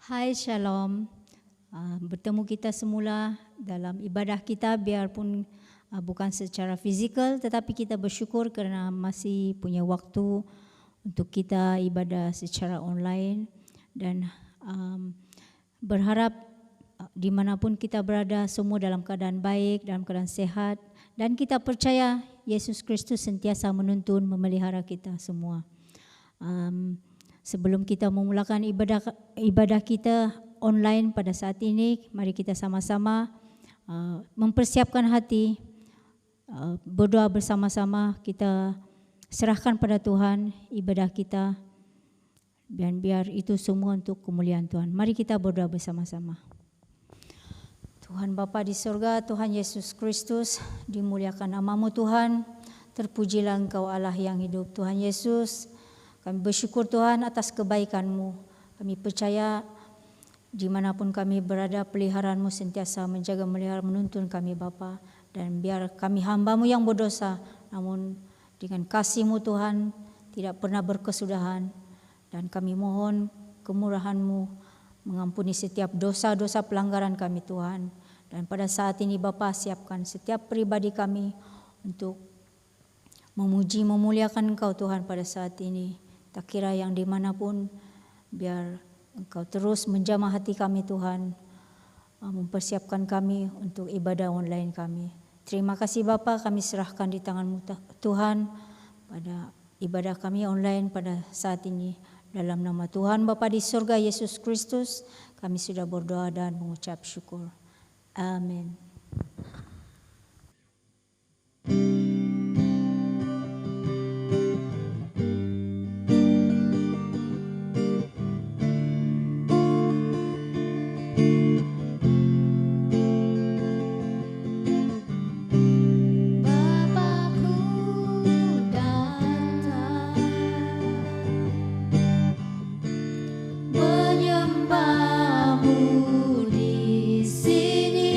Hai Shalom, bertemu kita semula dalam ibadah kita biarpun bukan secara fizikal tetapi kita bersyukur kerana masih punya waktu untuk kita ibadah secara online dan berharap dimanapun kita berada semua dalam keadaan baik, dalam keadaan sehat dan kita percaya Yesus Kristus sentiasa menuntun memelihara kita semua. Sebelum kita memulakan ibadah kita online pada saat ini, mari kita sama-sama mempersiapkan hati, berdoa bersama-sama, kita serahkan pada Tuhan ibadah kita dan biar itu semua untuk kemuliaan Tuhan. Mari kita berdoa bersama-sama. Tuhan Bapa di surga, Tuhan Yesus Kristus, dimuliakan nama-Mu Tuhan, terpujilah Engkau Allah yang hidup. Tuhan Yesus, kami bersyukur Tuhan atas kebaikan-Mu. Kami percaya dimanapun kami berada, peliharaanmu sentiasa menjaga, melihara, menuntun kami Bapa. Dan biar kami hamba-Mu yang berdosa, namun dengan kasih-Mu Tuhan tidak pernah berkesudahan. Dan kami mohon kemurahan-Mu mengampuni setiap dosa-dosa pelanggaran kami Tuhan. Dan pada saat ini Bapa, siapkan setiap pribadi kami untuk memuji, memuliakan Engkau Tuhan pada saat ini. Tak kira yang dimanapun, biar Engkau terus menjamah hati kami Tuhan, mempersiapkan kami untuk ibadah online kami. Terima kasih Bapa, kami serahkan di tangan-Mu Tuhan pada ibadah kami online pada saat ini. Dalam nama Tuhan Bapa di surga Yesus Kristus, kami sudah berdoa dan mengucap syukur. Amin. Menyembah-Mu di sini.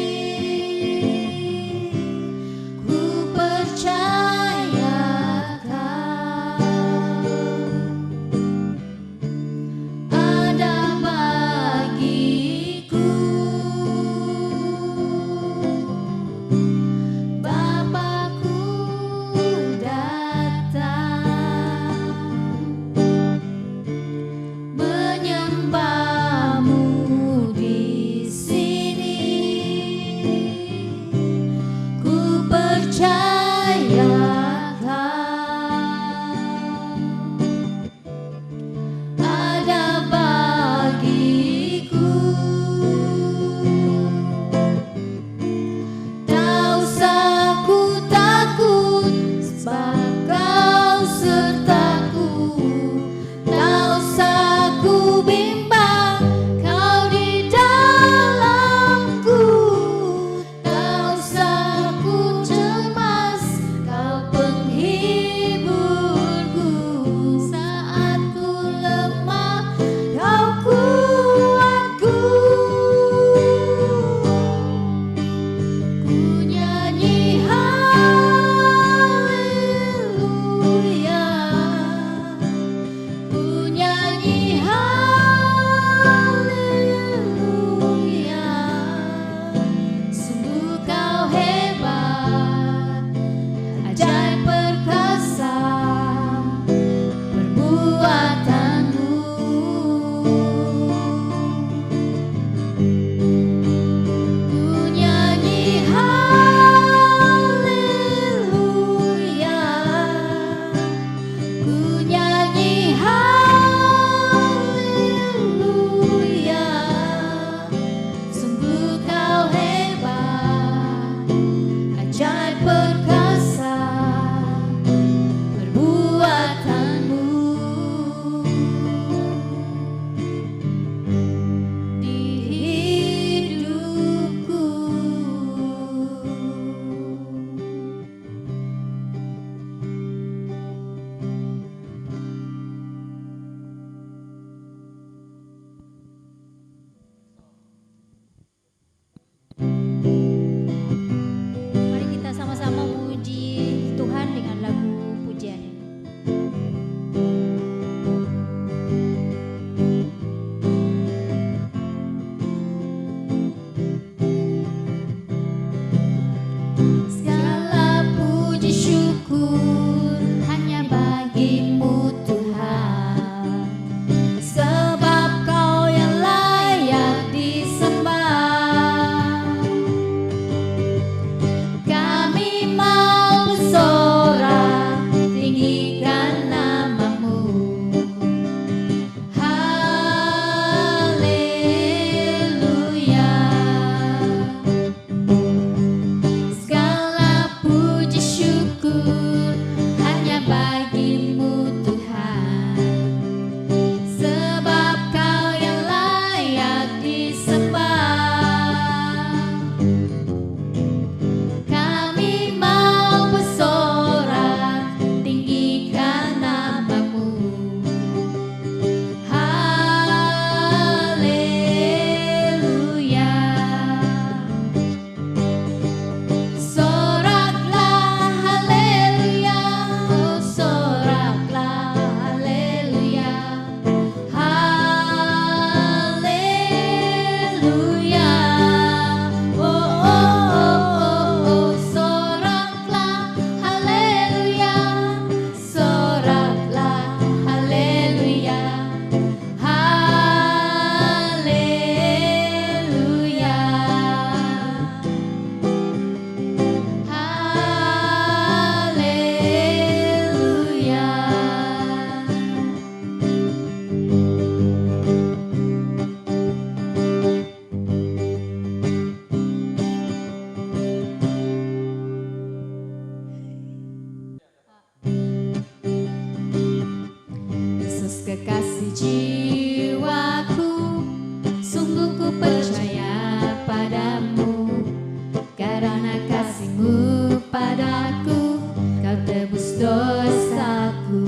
Karena kasih-Mu padaku, Kau tebus dosaku.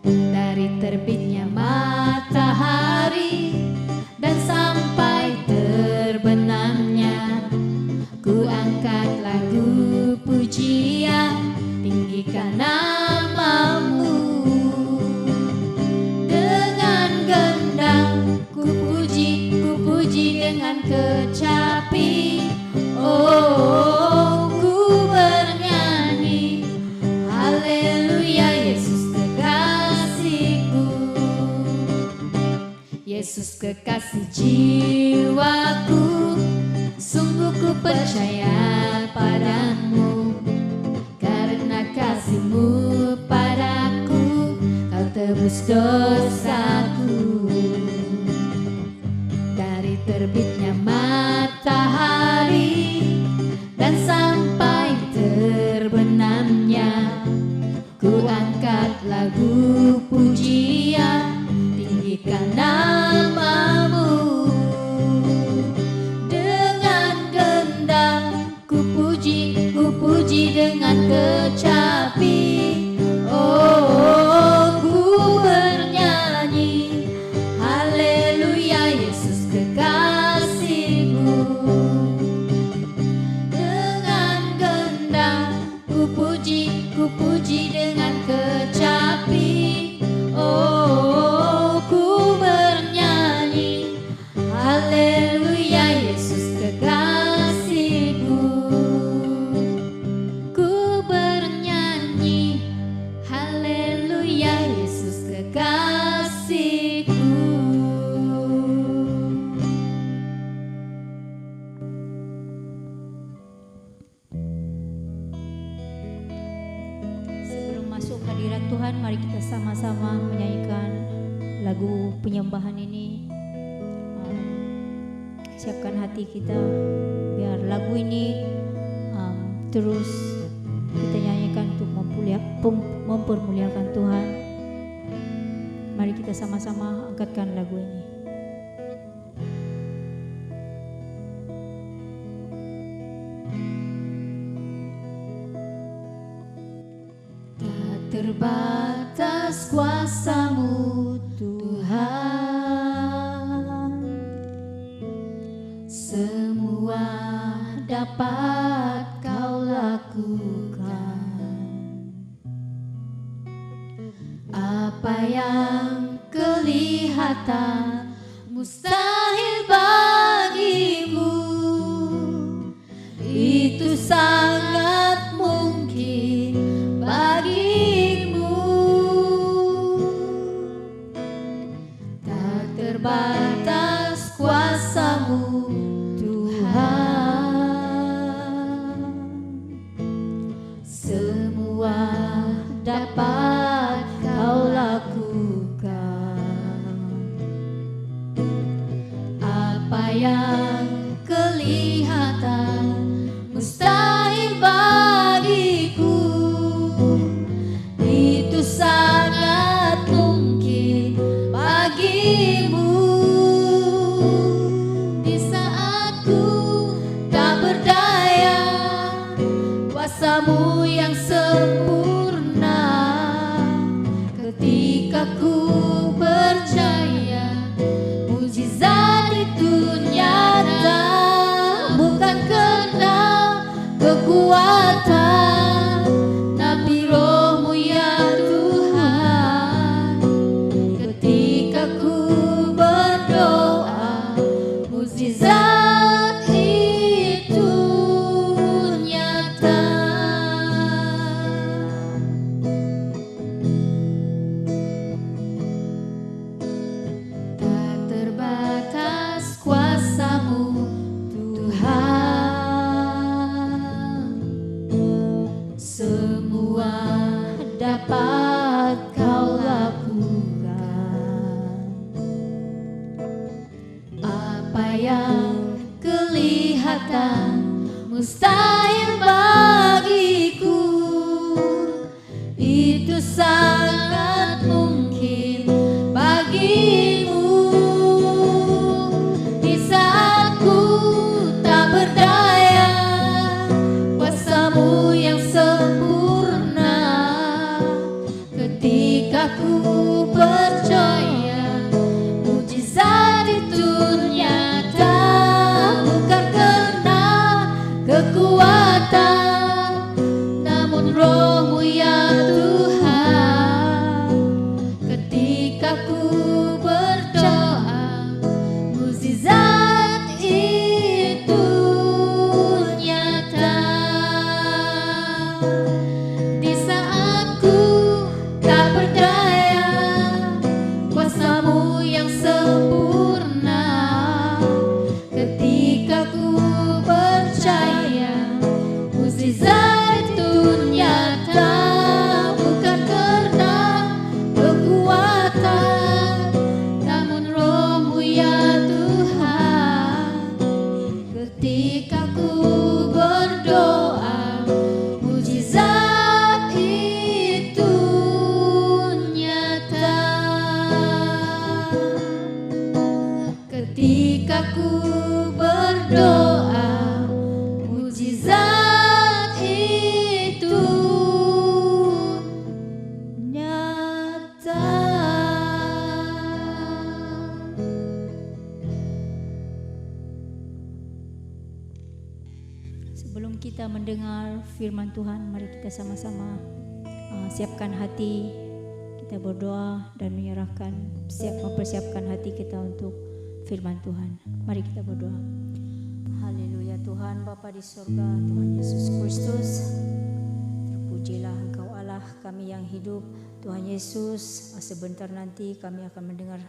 Dari terbitnya matahari dan sampai terbenamnya, ku angkat lagu pujian, tinggikan nama-Mu. Dengan gendang ku puji dengan kecapi. Oh, ku bernyanyi, haleluya, Yesus kekasihku. Yesus kekasih jiwaku, sungguh ku percaya padamu. Karena kasih-Mu padaku, Kau tebus dosaku. Dari terbitnya matahari dan sampai terbenamnya, ku angkat lagu pujian, tinggikan nama-Mu. Dengan gendang ku puji dengan kecapi. Oh, ku bernyanyi, haleluya, Yesus kekasihku. Dengan gendang ku puji dengan kecapi. Oh, ku bernyanyi, haleluya, Yesus kekasihku. Ku bernyanyi, haleluya, Yesus kekasihku. Sebelum masuk ke hadirat Tuhan, mari kita sama-sama menyanyikan lagu penyembahan ini. Siapkan hati kita biar lagu ini terus kita nyanyikan untuk mempermuliakan Tuhan. Mari kita sama-sama angkatkan lagu ini. Tak terbatas kuasa-Mu Tuhan, semua dapat Kau lakukan. Apa yang kelihatan mustahil bagimu, itu sangat mungkin bagimu. Tak terbatas kuasa-Mu Tuhan, semua dapat Kau lakukan. Apa yang kelihatan mustahil bagiku, itu sangat mungkin bagimu. Di saat ku tak berdaya, kuasa-Mu yang sempurna. Ketika ku percaya, mujizat itu nyata. Bukan karena kekuatan, tapi Roh-Mu ya Tuhan. Ketika ku berdoa, mujizat itu nyata. Tak terbatas kuasa-Mu Tuhan, semua dapat Kau lakukan. Apa yang kelihatan mustahil bagiku, itu sangat mungkin bagimu. Di saat ku tak berdaya, kekuatan, namun Roh-Mu ya Tuhan. Ketika ku berdoa, mukjizat itu nyata. Di saat ku tak berdaya, kuasa-Mu yang sempurna. Ketika ku percaya, mukjizat itu nyata. Bukan karena kekuatan, namun Roh-Mu ya Tuhan. Ketika ku berdoa, mukjizat itu nyata. Ketika ku berdoa, mukjizat itu nyata. Sebelum kita mendengar firman Tuhan, mari kita sama-sama siapkan hati, kita berdoa dan menyerahkan, mempersiapkan hati kita untuk firman Tuhan. Mari kita berdoa. Haleluya. Tuhan Bapa di surga, Tuhan Yesus Kristus, terpujilah Engkau Allah kami yang hidup. Tuhan Yesus, sebentar nanti kami akan mendengar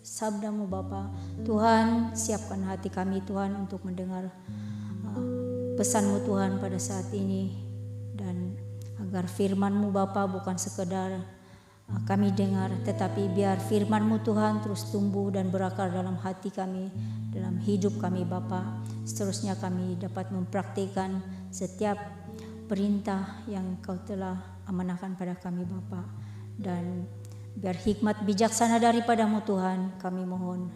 sabda-Mu Bapa. Tuhan, siapkan hati kami Tuhan untuk mendengar pesan-Mu Tuhan pada saat ini, dan agar firman-Mu Bapa bukan sekedar kami dengar, tetapi biar firman-Mu Tuhan terus tumbuh dan berakar dalam hati kami, dalam hidup kami Bapa. Seterusnya kami dapat mempraktikkan setiap perintah yang Kau telah amanahkan pada kami Bapa. Dan biar hikmat bijaksana daripada-Mu Tuhan kami mohon.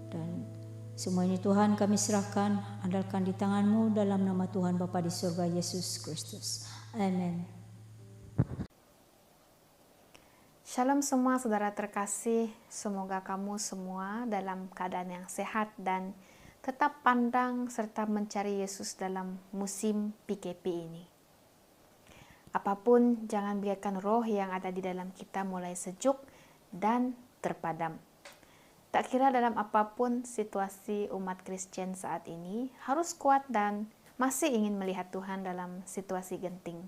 Dan semua ini Tuhan kami serahkan, andalkan di tangan-Mu dalam nama Tuhan Bapa di surga Yesus Kristus. Amin. Shalom semua saudara terkasih, semoga kamu semua dalam keadaan yang sehat dan tetap pandang serta mencari Yesus dalam musim PKP ini. Apapun, jangan biarkan roh yang ada di dalam kita mulai sejuk dan terpadam. Tak kira dalam apapun situasi umat Kristen saat ini, harus kuat dan masih ingin melihat Tuhan dalam situasi genting.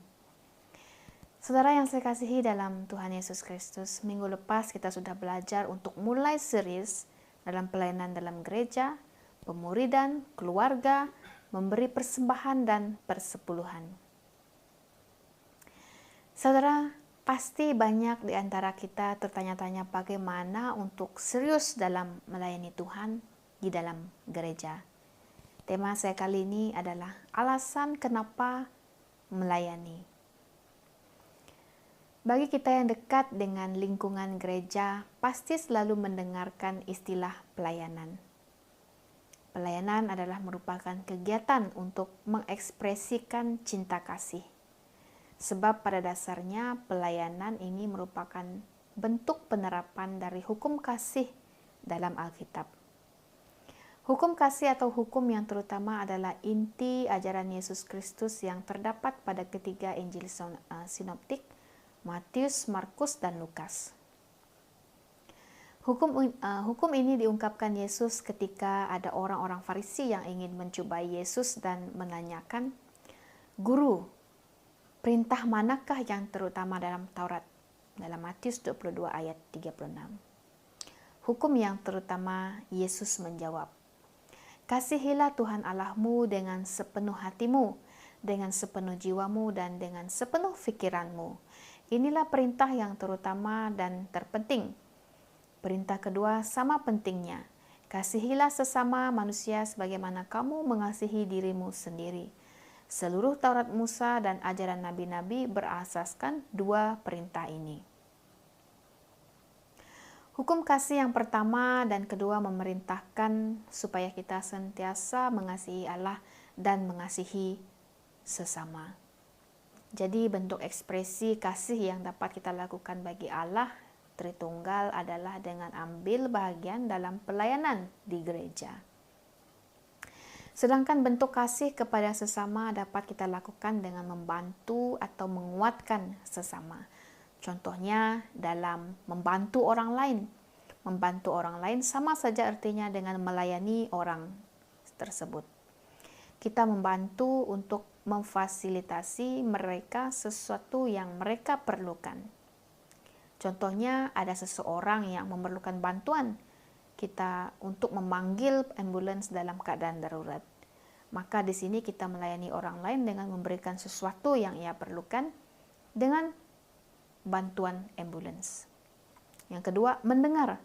Saudara yang saya kasihi dalam Tuhan Yesus Kristus, minggu lepas kita sudah belajar untuk mulai serius dalam pelayanan dalam gereja, pemuridan, keluarga, memberi persembahan dan persepuluhan. Saudara, pasti banyak di antara kita tertanya-tanya bagaimana untuk serius dalam melayani Tuhan di dalam gereja. Tema saya kali ini adalah alasan kenapa melayani. Bagi kita yang dekat dengan lingkungan gereja, pasti selalu mendengarkan istilah pelayanan. Pelayanan adalah merupakan kegiatan untuk mengekspresikan cinta kasih. Sebab pada dasarnya pelayanan ini merupakan bentuk penerapan dari hukum kasih dalam Alkitab. Hukum kasih atau hukum yang terutama adalah inti ajaran Yesus Kristus yang terdapat pada ketiga Injil sinoptik, Matius, Markus, dan Lukas. Hukum ini diungkapkan Yesus ketika ada orang-orang Farisi yang ingin mencobai Yesus dan menanyakan, "Guru, perintah manakah yang terutama dalam Taurat?" Dalam Matius 22 ayat 36. Hukum yang terutama, Yesus menjawab, "Kasihilah Tuhan Allahmu dengan sepenuh hatimu, dengan sepenuh jiwamu, dan dengan sepenuh pikiranmu. Inilah perintah yang terutama dan terpenting. Perintah kedua sama pentingnya. Kasihilah sesama manusia sebagaimana kamu mengasihi dirimu sendiri." Seluruh Taurat Musa dan ajaran nabi-nabi berasaskan dua perintah ini. Hukum kasih yang pertama dan kedua memerintahkan supaya kita sentiasa mengasihi Allah dan mengasihi sesama. Jadi bentuk ekspresi kasih yang dapat kita lakukan bagi Allah Tritunggal adalah dengan ambil bagian dalam pelayanan di gereja. Sedangkan bentuk kasih kepada sesama dapat kita lakukan dengan membantu atau menguatkan sesama. Contohnya dalam membantu orang lain. Membantu orang lain sama saja artinya dengan melayani orang tersebut. Kita membantu untuk memfasilitasi mereka sesuatu yang mereka perlukan. Contohnya ada seseorang yang memerlukan bantuan kita untuk memanggil ambulans dalam keadaan darurat. Maka di sini kita melayani orang lain dengan memberikan sesuatu yang ia perlukan dengan bantuan ambulans. Yang kedua, mendengar.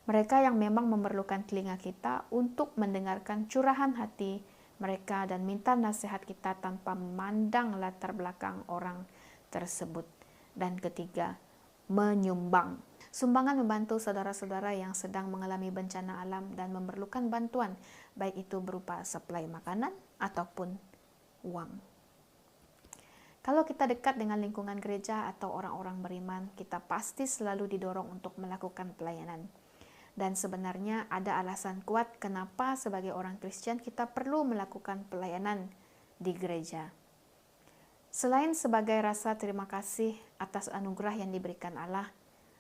Mereka yang memang memerlukan telinga kita untuk mendengarkan curahan hati mereka dan minta nasihat kita tanpa memandang latar belakang orang tersebut. Dan ketiga, menyumbang. Sumbangan membantu saudara-saudara yang sedang mengalami bencana alam dan memerlukan bantuan, baik itu berupa suplai makanan ataupun uang. Kalau kita dekat dengan lingkungan gereja atau orang-orang beriman, kita pasti selalu didorong untuk melakukan pelayanan. Dan sebenarnya ada alasan kuat kenapa sebagai orang Kristen kita perlu melakukan pelayanan di gereja. Selain sebagai rasa terima kasih atas anugerah yang diberikan Allah,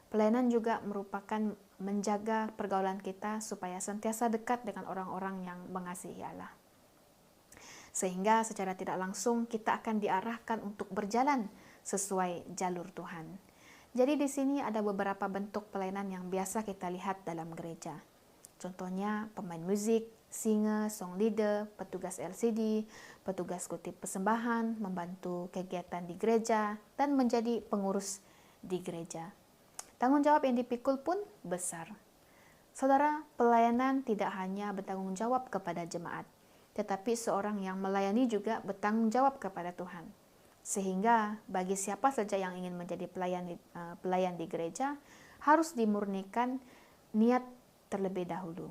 pelayanan juga merupakan menjaga pergaulan kita supaya sentiasa dekat dengan orang-orang yang mengasihi Allah. Sehingga secara tidak langsung kita akan diarahkan untuk berjalan sesuai jalur Tuhan. Jadi di sini ada beberapa bentuk pelayanan yang biasa kita lihat dalam gereja. Contohnya pemain musik, singer, song leader, petugas LCD, petugas kutip persembahan, membantu kegiatan di gereja, dan menjadi pengurus di gereja. Tanggung jawab yang dipikul pun besar. Saudara, pelayanan tidak hanya bertanggung jawab kepada jemaat, tetapi seorang yang melayani juga bertanggung jawab kepada Tuhan. Sehingga bagi siapa saja yang ingin menjadi pelayan di gereja, harus dimurnikan niat terlebih dahulu.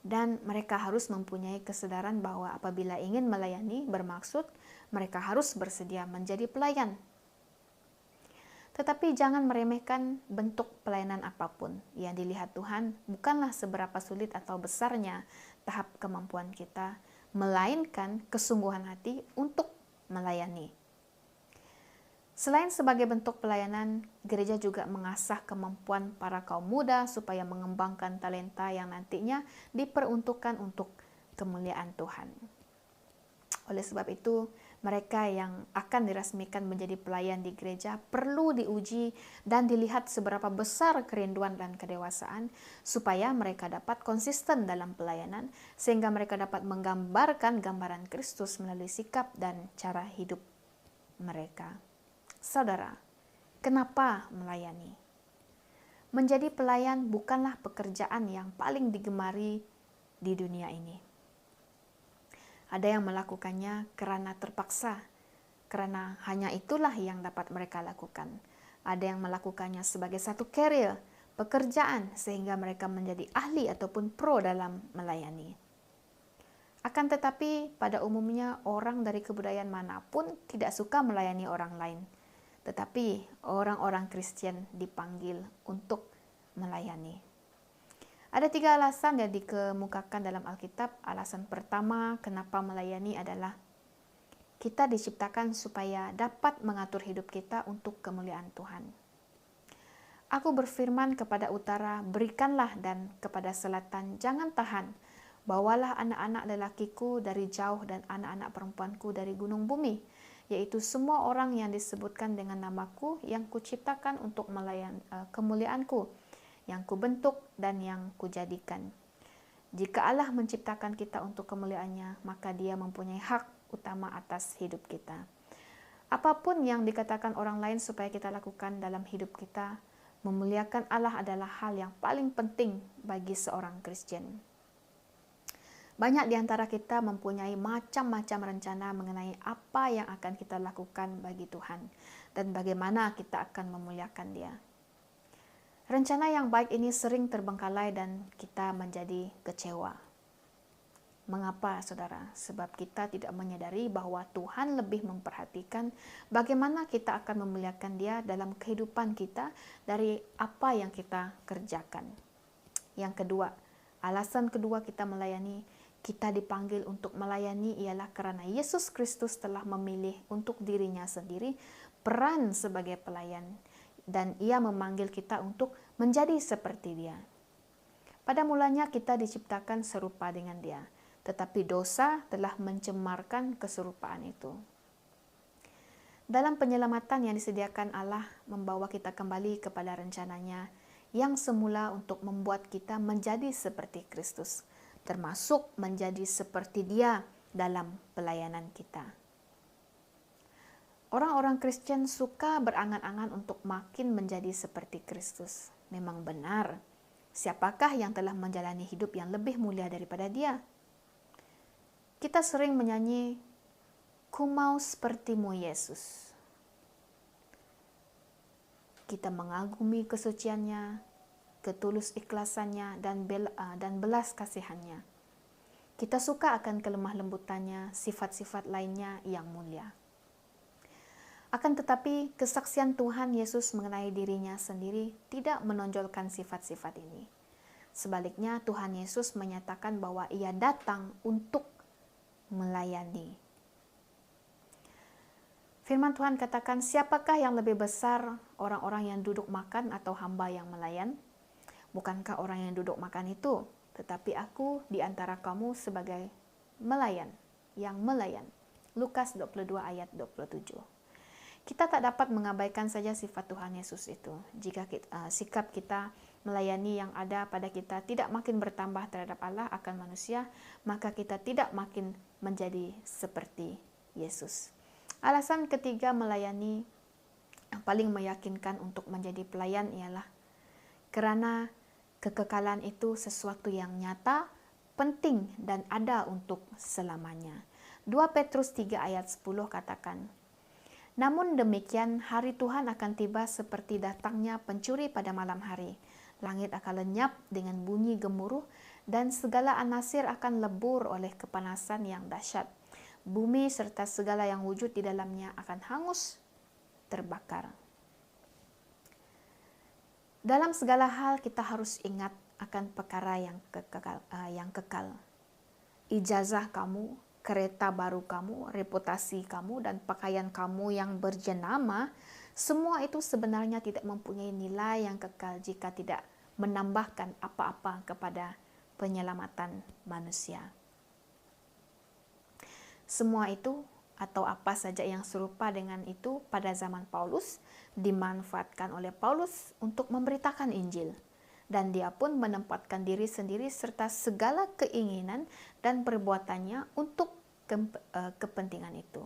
Dan mereka harus mempunyai kesadaran bahwa apabila ingin melayani bermaksud mereka harus bersedia menjadi pelayan. Tetapi jangan meremehkan bentuk pelayanan apapun. Yang dilihat Tuhan bukanlah seberapa sulit atau besarnya tahap kemampuan kita, melainkan kesungguhan hati untuk melayani. Selain sebagai bentuk pelayanan, gereja juga mengasah kemampuan para kaum muda supaya mengembangkan talenta yang nantinya diperuntukkan untuk kemuliaan Tuhan. Oleh sebab itu, mereka yang akan diresmikan menjadi pelayan di gereja perlu diuji dan dilihat seberapa besar kerinduan dan kedewasaan supaya mereka dapat konsisten dalam pelayanan sehingga mereka dapat menggambarkan gambaran Kristus melalui sikap dan cara hidup mereka. Saudara, kenapa melayani? Menjadi pelayan bukanlah pekerjaan yang paling digemari di dunia ini. Ada yang melakukannya karena terpaksa, karena hanya itulah yang dapat mereka lakukan. Ada yang melakukannya sebagai satu career, pekerjaan, sehingga mereka menjadi ahli ataupun pro dalam melayani. Akan tetapi, pada umumnya orang dari kebudayaan manapun tidak suka melayani orang lain. Tetapi orang-orang Kristen dipanggil untuk melayani. Ada 3 alasan yang dikemukakan dalam Alkitab. Alasan pertama kenapa melayani adalah kita diciptakan supaya dapat mengatur hidup kita untuk kemuliaan Tuhan. Aku berfirman kepada utara, berikanlah, dan kepada selatan, jangan tahan. Bawalah anak-anak lelakiku dari jauh dan anak-anak perempuanku dari gunung bumi, yaitu semua orang yang disebutkan dengan namaku yang kuciptakan untuk kemuliaanku, yang kubentuk dan yang kujadikan. Jika Allah menciptakan kita untuk kemuliaannya, maka Dia mempunyai hak utama atas hidup kita. Apapun yang dikatakan orang lain supaya kita lakukan dalam hidup kita, memuliakan Allah adalah hal yang paling penting bagi seorang Kristen. Banyak di antara kita mempunyai macam-macam rencana mengenai apa yang akan kita lakukan bagi Tuhan dan bagaimana kita akan memuliakan Dia. Rencana yang baik ini sering terbengkalai dan kita menjadi kecewa. Mengapa, saudara? Sebab kita tidak menyadari bahwa Tuhan lebih memperhatikan bagaimana kita akan memuliakan Dia dalam kehidupan kita dari apa yang kita kerjakan. Yang kedua, alasan kedua kita melayani, kita dipanggil untuk melayani ialah karena Yesus Kristus telah memilih untuk dirinya sendiri peran sebagai pelayan, dan Ia memanggil kita untuk menjadi seperti Dia. Pada mulanya kita diciptakan serupa dengan Dia, tetapi dosa telah mencemarkan keserupaan itu. Dalam penyelamatan yang disediakan Allah membawa kita kembali kepada rencananya yang semula untuk membuat kita menjadi seperti Kristus, termasuk menjadi seperti Dia dalam pelayanan kita. Orang-orang Kristen suka berangan-angan untuk makin menjadi seperti Kristus. Memang benar, siapakah yang telah menjalani hidup yang lebih mulia daripada Dia? Kita sering menyanyi, "Ku mau sepertimu Yesus." Kita mengagumi kesuciannya, ketulus ikhlasannya, dan belas kasihannya. Kita suka akan kelemah lembutannya, sifat-sifat lainnya yang mulia. Akan tetapi, kesaksian Tuhan Yesus mengenai dirinya sendiri tidak menonjolkan sifat-sifat ini. Sebaliknya, Tuhan Yesus menyatakan bahwa Ia datang untuk melayani. Firman Tuhan katakan, siapakah yang lebih besar, orang-orang yang duduk makan atau hamba yang melayan? Bukankah orang yang duduk makan itu? Tetapi aku di antara kamu sebagai melayan, yang melayan. Lukas 22 ayat 27. Kita tak dapat mengabaikan saja sifat Tuhan Yesus itu. Jika sikap kita melayani yang ada pada kita tidak makin bertambah terhadap Allah akan manusia, maka kita tidak makin menjadi seperti Yesus. Alasan ketiga melayani yang paling meyakinkan untuk menjadi pelayan ialah karena kekekalan itu sesuatu yang nyata, penting, dan ada untuk selamanya. 2 Petrus 3 ayat 10 katakan, namun demikian hari Tuhan akan tiba seperti datangnya pencuri pada malam hari. Langit akan lenyap dengan bunyi gemuruh dan segala anasir akan lebur oleh kepanasan yang dahsyat. Bumi serta segala yang wujud di dalamnya akan hangus, terbakar. Dalam segala hal kita harus ingat akan perkara yang kekal. Ijazah kamu, kereta baru kamu, reputasi kamu, dan pakaian kamu yang berjenama, semua itu sebenarnya tidak mempunyai nilai yang kekal jika tidak menambahkan apa-apa kepada penyelamatan manusia. Semua itu atau apa saja yang serupa dengan itu pada zaman Paulus dimanfaatkan oleh Paulus untuk memberitakan Injil, dan dia pun menempatkan diri sendiri serta segala keinginan dan perbuatannya untuk kepentingan itu.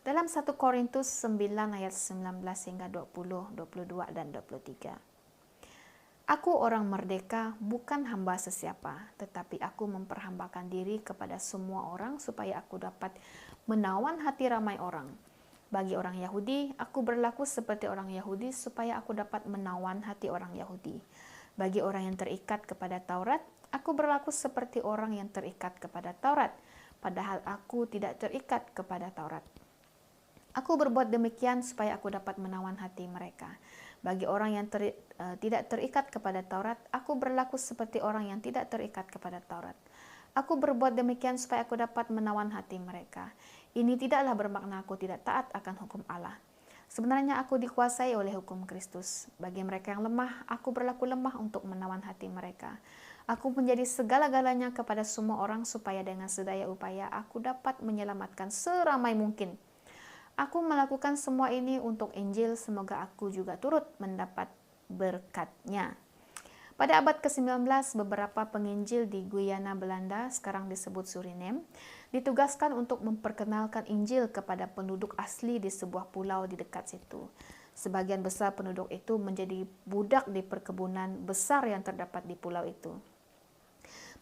Dalam 1 Korintus 9 ayat 19 hingga 20, 22 dan 23. Aku orang merdeka, bukan hamba sesiapa, tetapi aku memperhambakan diri kepada semua orang supaya aku dapat menawan hati ramai orang. Bagi orang Yahudi, aku berlaku seperti orang Yahudi supaya aku dapat menawan hati orang Yahudi. Bagi orang yang terikat kepada Taurat, aku berlaku seperti orang yang terikat kepada Taurat, padahal aku tidak terikat kepada Taurat. Aku berbuat demikian supaya aku dapat menawan hati mereka. Bagi orang yang tidak terikat kepada Taurat, aku berlaku seperti orang yang tidak terikat kepada Taurat. Aku berbuat demikian supaya aku dapat menawan hati mereka. Ini tidaklah bermakna aku tidak taat akan hukum Allah. Sebenarnya aku dikuasai oleh hukum Kristus. Bagi mereka yang lemah, aku berlaku lemah untuk menawan hati mereka. Aku menjadi segala-galanya kepada semua orang supaya dengan sedaya upaya aku dapat menyelamatkan seramai mungkin. Aku melakukan semua ini untuk Injil, semoga aku juga turut mendapat berkat-Nya. Pada abad ke-19, beberapa penginjil di Guyana Belanda, sekarang disebut Suriname, ditugaskan untuk memperkenalkan Injil kepada penduduk asli di sebuah pulau di dekat situ. Sebagian besar penduduk itu menjadi budak di perkebunan besar yang terdapat di pulau itu.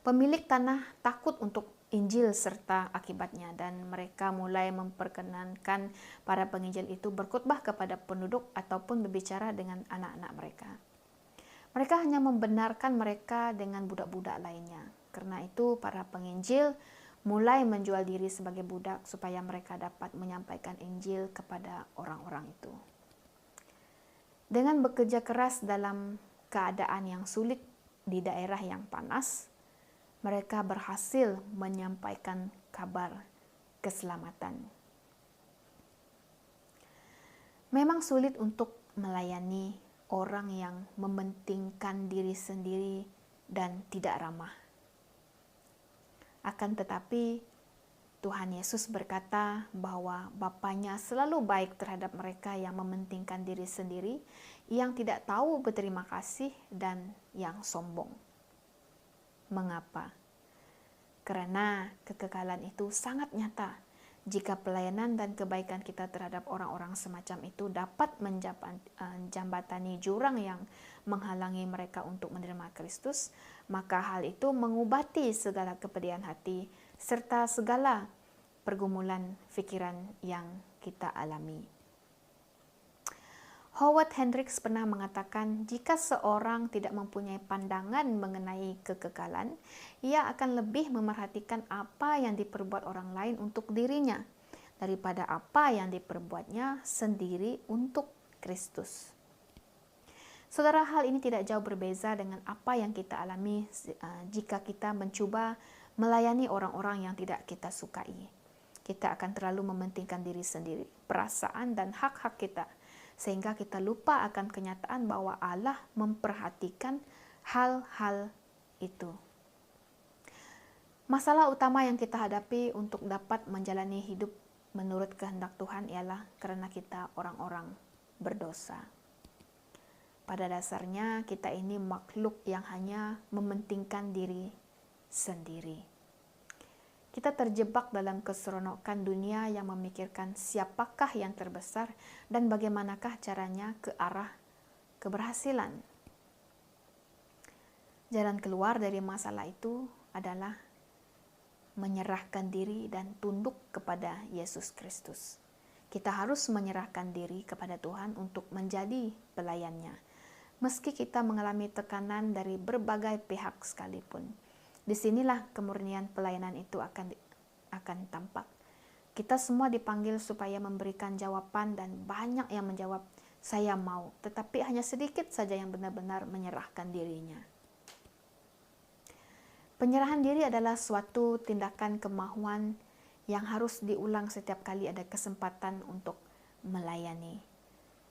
Pemilik tanah takut untuk Injil serta akibatnya, dan mereka mulai memperkenankan para penginjil itu berkhotbah kepada penduduk ataupun berbicara dengan anak-anak mereka. Mereka hanya membenarkan mereka dengan budak-budak lainnya. Karena itu para penginjil mulai menjual diri sebagai budak supaya mereka dapat menyampaikan Injil kepada orang-orang itu. Dengan bekerja keras dalam keadaan yang sulit di daerah yang panas, mereka berhasil menyampaikan kabar keselamatan. Memang sulit untuk melayani orang yang mementingkan diri sendiri dan tidak ramah. Akan tetapi, Tuhan Yesus berkata bahwa Bapanya selalu baik terhadap mereka yang mementingkan diri sendiri, yang tidak tahu berterima kasih, dan yang sombong. Mengapa? Karena kekekalan itu sangat nyata. Jika pelayanan dan kebaikan kita terhadap orang-orang semacam itu dapat menjembatani jurang yang menghalangi mereka untuk menerima Kristus, maka hal itu mengobati segala kepedihan hati serta segala pergumulan pikiran yang kita alami. Howard Hendricks pernah mengatakan, jika seorang tidak mempunyai pandangan mengenai kekekalan, ia akan lebih memerhatikan apa yang diperbuat orang lain untuk dirinya daripada apa yang diperbuatnya sendiri untuk Kristus. Saudara, hal ini tidak jauh berbeza dengan apa yang kita alami jika kita mencoba melayani orang-orang yang tidak kita sukai. Kita akan terlalu mementingkan diri sendiri, perasaan dan hak-hak kita, sehingga kita lupa akan kenyataan bahwa Allah memperhatikan hal-hal itu. Masalah utama yang kita hadapi untuk dapat menjalani hidup menurut kehendak Tuhan ialah karena kita orang-orang berdosa. Pada dasarnya kita ini makhluk yang hanya mementingkan diri sendiri. Kita terjebak dalam keseronokan dunia yang memikirkan siapakah yang terbesar dan bagaimanakah caranya ke arah keberhasilan. Jalan keluar dari masalah itu adalah menyerahkan diri dan tunduk kepada Yesus Kristus. Kita harus menyerahkan diri kepada Tuhan untuk menjadi pelayannya, meski kita mengalami tekanan dari berbagai pihak sekalipun. Disinilah kemurnian pelayanan itu akan tampak. Kita semua dipanggil supaya memberikan jawaban dan banyak yang menjawab, saya mau, tetapi hanya sedikit saja yang benar-benar menyerahkan dirinya. Penyerahan diri adalah suatu tindakan kemahuan yang harus diulang setiap kali ada kesempatan untuk melayani.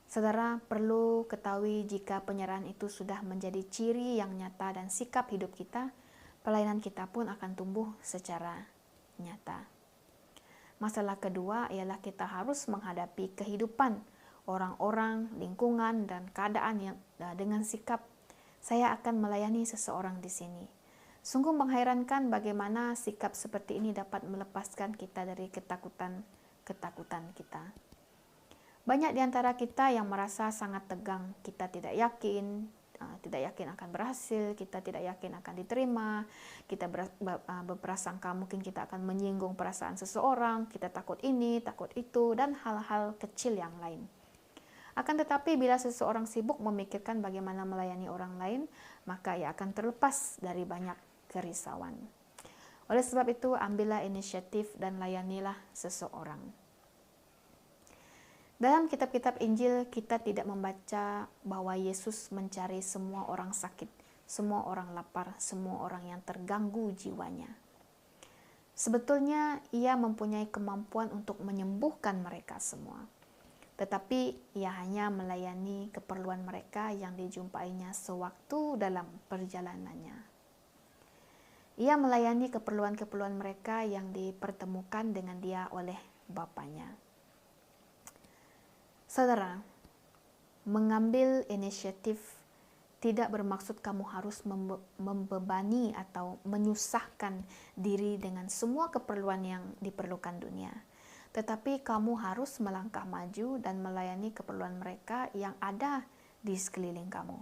Saudara perlu ketahui jika penyerahan itu sudah menjadi ciri yang nyata dan sikap hidup kita, pelayanan kita pun akan tumbuh secara nyata. Masalah kedua ialah kita harus menghadapi kehidupan orang-orang, lingkungan, dan keadaan yang dengan sikap, saya akan melayani seseorang di sini. Sungguh mengherankan bagaimana sikap seperti ini dapat melepaskan kita dari ketakutan kita. Banyak di antara kita yang merasa sangat tegang, kita tidak yakin akan berhasil, kita tidak yakin akan diterima, kita berprasangka mungkin kita akan menyinggung perasaan seseorang, kita takut ini, takut itu, dan hal-hal kecil yang lain. Akan tetapi bila seseorang sibuk memikirkan bagaimana melayani orang lain, maka ia akan terlepas dari banyak kerisauan. Oleh sebab itu, ambillah inisiatif dan layanilah seseorang. Dalam kitab-kitab Injil, kita tidak membaca bahwa Yesus mencari semua orang sakit, semua orang lapar, semua orang yang terganggu jiwanya. Sebetulnya, ia mempunyai kemampuan untuk menyembuhkan mereka semua. Tetapi, ia hanya melayani keperluan mereka yang dijumpainya sewaktu dalam perjalanannya. Ia melayani keperluan-keperluan mereka yang dipertemukan dengan dia oleh Bapanya. Saudara, mengambil inisiatif tidak bermaksud kamu harus membebani atau menyusahkan diri dengan semua keperluan yang diperlukan dunia. Tetapi kamu harus melangkah maju dan melayani keperluan mereka yang ada di sekeliling kamu.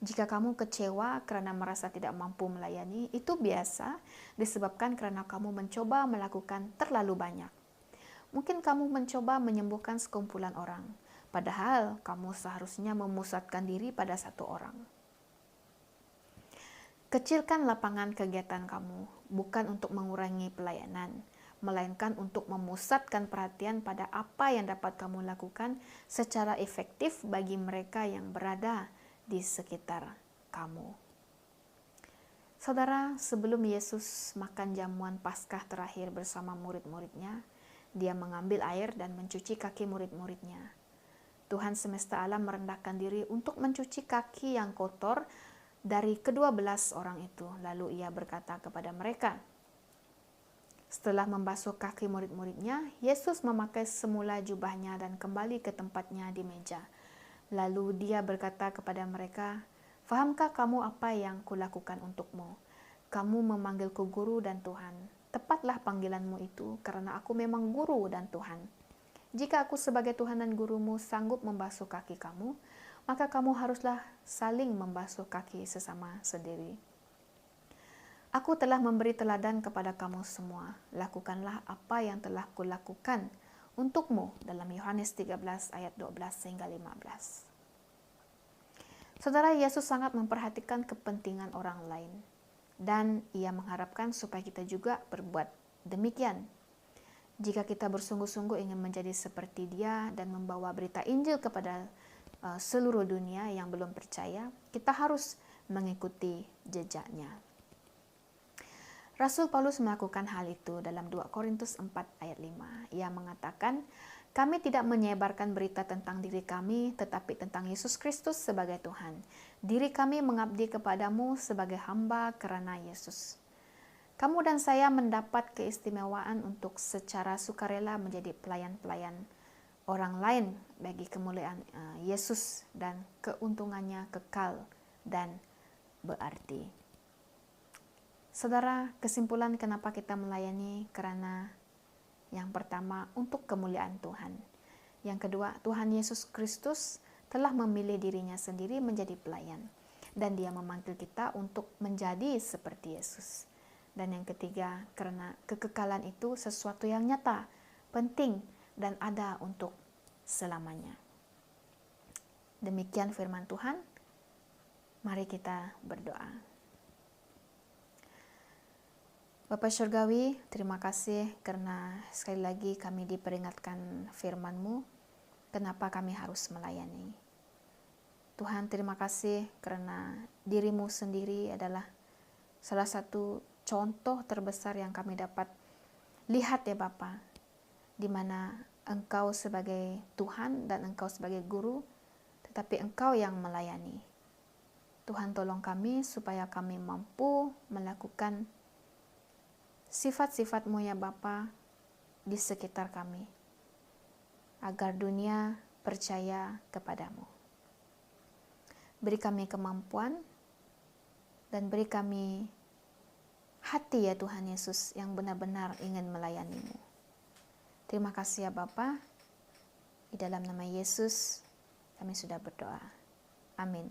Jika kamu kecewa karena merasa tidak mampu melayani, itu biasa disebabkan karena kamu mencoba melakukan terlalu banyak. Mungkin kamu mencoba menyembuhkan sekumpulan orang, padahal kamu seharusnya memusatkan diri pada satu orang. Kecilkan lapangan kegiatan kamu, bukan untuk mengurangi pelayanan, melainkan untuk memusatkan perhatian pada apa yang dapat kamu lakukan secara efektif bagi mereka yang berada di sekitar kamu. Saudara, sebelum Yesus makan jamuan Paskah terakhir bersama murid-muridnya, dia mengambil air dan mencuci kaki murid-muridnya. Tuhan semesta alam merendahkan diri untuk mencuci kaki yang kotor dari ke-12 orang itu. Lalu ia berkata kepada mereka, setelah membasuh kaki murid-muridnya, Yesus memakai semula jubahnya dan kembali ke tempatnya di meja. Lalu dia berkata kepada mereka, "Fahamkah kamu apa yang kulakukan untukmu? Kamu memanggilku guru dan Tuhan. Tepatlah panggilanmu itu, karena aku memang guru dan Tuhan. Jika aku sebagai Tuhan dan gurumu sanggup membasuh kaki kamu, maka kamu haruslah saling membasuh kaki sesama sendiri. Aku telah memberi teladan kepada kamu semua. Lakukanlah apa yang telah kulakukan untukmu." Dalam Yohanes 13 ayat 12 hingga 15. Saudara, Yesus sangat memperhatikan kepentingan orang lain. Dan ia mengharapkan supaya kita juga berbuat demikian. Jika kita bersungguh-sungguh ingin menjadi seperti dia dan membawa berita Injil kepada seluruh dunia yang belum percaya, kita harus mengikuti jejaknya. Rasul Paulus melakukan hal itu dalam 2 Korintus 4 ayat 5. Ia mengatakan, "Kami tidak menyebarkan berita tentang diri kami, tetapi tentang Yesus Kristus sebagai Tuhan. Diri kami mengabdi kepadamu sebagai hamba karena Yesus." Kamu dan saya mendapat keistimewaan untuk secara sukarela menjadi pelayan-pelayan orang lain bagi kemuliaan Yesus dan keuntungannya kekal dan berarti. Saudara, kesimpulan kenapa kita melayani karena yang pertama untuk kemuliaan Tuhan. Yang kedua, Tuhan Yesus Kristus telah memilih dirinya sendiri menjadi pelayan dan dia memanggil kita untuk menjadi seperti Yesus. Dan yang ketiga, karena kekekalan itu sesuatu yang nyata, penting dan ada untuk selamanya. Demikian firman Tuhan. Mari kita berdoa. Bapa Syurgawi, terima kasih karena sekali lagi kami diperingatkan firman-Mu, kenapa kami harus melayani. Tuhan, terima kasih karena diri-Mu sendiri adalah salah satu contoh terbesar yang kami dapat lihat ya Bapa, di mana Engkau sebagai Tuhan dan Engkau sebagai guru, tetapi Engkau yang melayani. Tuhan, tolong kami supaya kami mampu melakukan sifat-sifat-Mu ya Bapa di sekitar kami, agar dunia percaya kepadamu. Beri kami kemampuan dan beri kami hati ya Tuhan Yesus yang benar-benar ingin melayani-Mu. Terima kasih ya Bapa. Di dalam nama Yesus kami sudah berdoa. Amin.